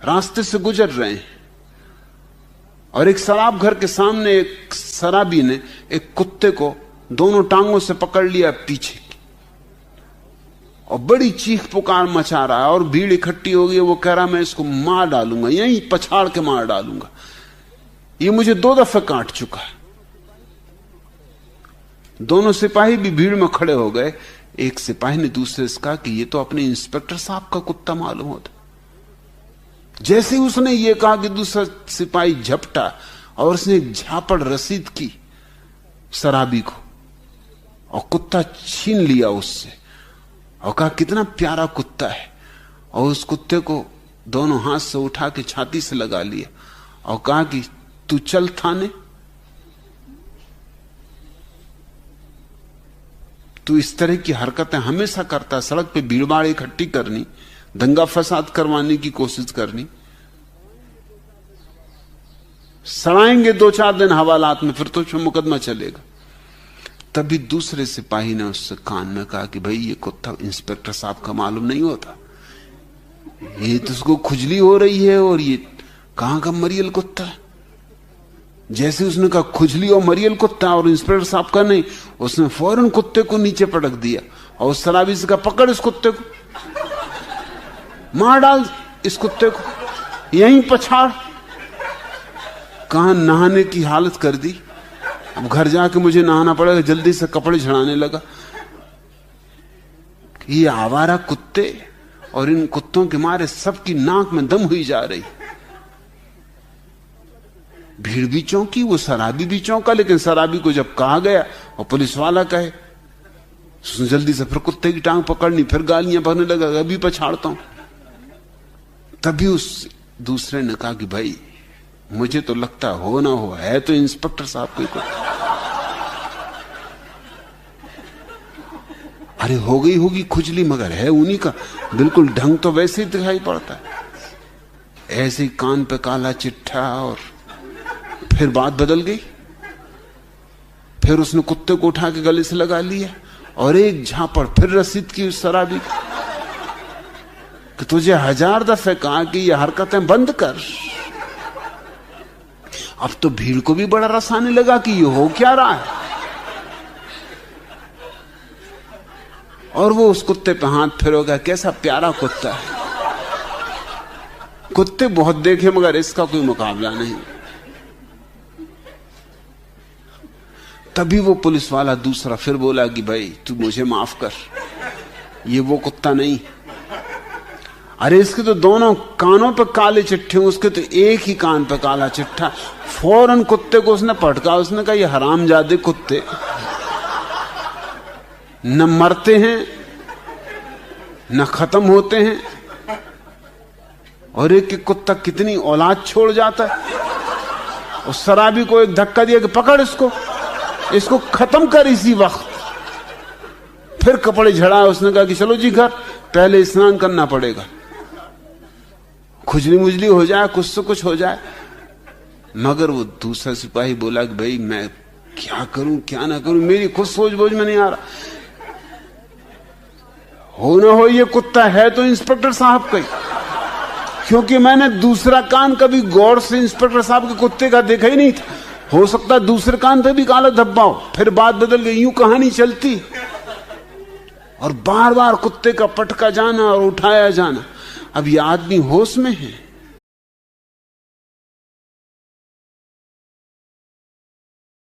रास्ते से गुजर रहे हैं और एक शराब घर के सामने एक शराबी ने एक कुत्ते को दोनों टांगों से पकड़ लिया पीछे की और बड़ी चीख पुकार मचा रहा है और भीड़ इकट्ठी हो गई। वो कह रहा मैं इसको मार डालूंगा, यहीं पछाड़ के मार डालूंगा, ये मुझे 2 दफे काट चुका है। दोनों सिपाही भी भीड़ में खड़े हो गए। एक सिपाही ने दूसरे से कहा कि ये तो अपने इंस्पेक्टर साहब का कुत्ता मालूम होता। जैसे ही उसने ये कहा कि दूसरा सिपाही झपटा और उसने झापड़ रसीद की शराबी को और कुत्ता छीन लिया उससे और कहा कितना प्यारा कुत्ता है, और उस कुत्ते को दोनों हाथ से उठा के छाती से लगा लिया और कहा कि तू चल थाने, तू इस तरह की हरकतें हमेशा करता, सड़क पे भीड़भाड़ इकट्ठी करनी, दंगा फसाद करवाने की कोशिश करनी, सड़ाएंगे 2-4 दिन हवालात में, फिर तो उसमें मुकदमा चलेगा। तभी दूसरे सिपाही ने उससे कान में कहा कि भाई ये कुत्ता इंस्पेक्टर साहब का मालूम नहीं होता, ये तो उसको खुजली हो रही है और ये कहां का मरियल कुत्ता है। जैसे उसने कहा खुजली और मरियल कुत्ता और इंस्पेक्टर साहब का नहीं, उसने फौरन कुत्ते को नीचे पटक दिया और उस शराबी से कहा पकड़ इस कुत्ते को, मार डाल इस कुत्ते को, यहीं पछाड़। कहां नहाने की हालत कर दी, अब घर जाके मुझे नहाना पड़ेगा, जल्दी से कपड़े झड़ाने लगा। ये आवारा कुत्ते और इन कुत्तों के मारे सबकी नाक में दम हुई जा रही। भीड़ भी चौंकी, वो शराबी भी चौंका, लेकिन शराबी को जब कहा गया और पुलिस वाला कहे, उसने जल्दी से फिर कुत्ते की टांग पकड़नी, फिर गालियां भरने लगा, अभी पछाड़ता हूं। तभी उस दूसरे ने कहा कि भाई मुझे तो लगता हो ना हो, है तो इंस्पेक्टर साहब कोई कुत्ता। अरे हो गई होगी खुजली, मगर है उन्हीं का, बिल्कुल ढंग तो वैसे ही दिखाई पड़ता है, ऐसे ही कान पे काला चिट्ठा। और फिर बात बदल गई, फिर उसने कुत्ते को उठा के गले से लगा लिया और एक झापड़ फिर रसीद की उस शराबी कि तुझे 1000 दफे कहा कि ये हरकतें बंद कर। अब तो भीड़ को भी बड़ा रस आने लगा कि ये हो क्या रहा है, और वो उस कुत्ते पे हाथ फेरोगा, कैसा प्यारा कुत्ता है। कुत्ते बहुत देखे मगर इसका कोई मुकाबला नहीं। तभी वो पुलिस वाला दूसरा फिर बोला कि भाई तू मुझे माफ कर, ये वो कुत्ता नहीं। अरे इसके तो दोनों कानों पे काले चिट्ठे, उसके तो एक ही कान पे काला चिट्ठा। फौरन कुत्ते को उसने पटका, उसने कहा ये हरामजादे कुत्ते न मरते हैं न खत्म होते हैं, और एक एक कुत्ता कितनी औलाद छोड़ जाता है। उस शराबी को एक धक्का दिया कि पकड़ इसको खत्म कर इसी वक्त। फिर कपड़े झड़ाए, उसने कहा कि चलो जी घर, पहले स्नान करना पड़ेगा, खुजली मुजली हो जाए, कुछ से कुछ हो जाए। मगर वो दूसरा सिपाही बोला कि भाई मैं क्या करूं क्या ना करूं, मेरी खुद सोच बोझ में नहीं आ रहा। हो ना हो ये कुत्ता है तो इंस्पेक्टर साहब का ही, क्योंकि मैंने दूसरा कान कभी गौर से इंस्पेक्टर साहब के कुत्ते का देखा ही नहीं था। हो सकता है दूसरे कान पे भी काला धब्बा हो। फिर बात बदल गई, यूं कहानी चलती और बार बार कुत्ते का पटका जाना और उठाया जाना। अब ये आदमी होश में है,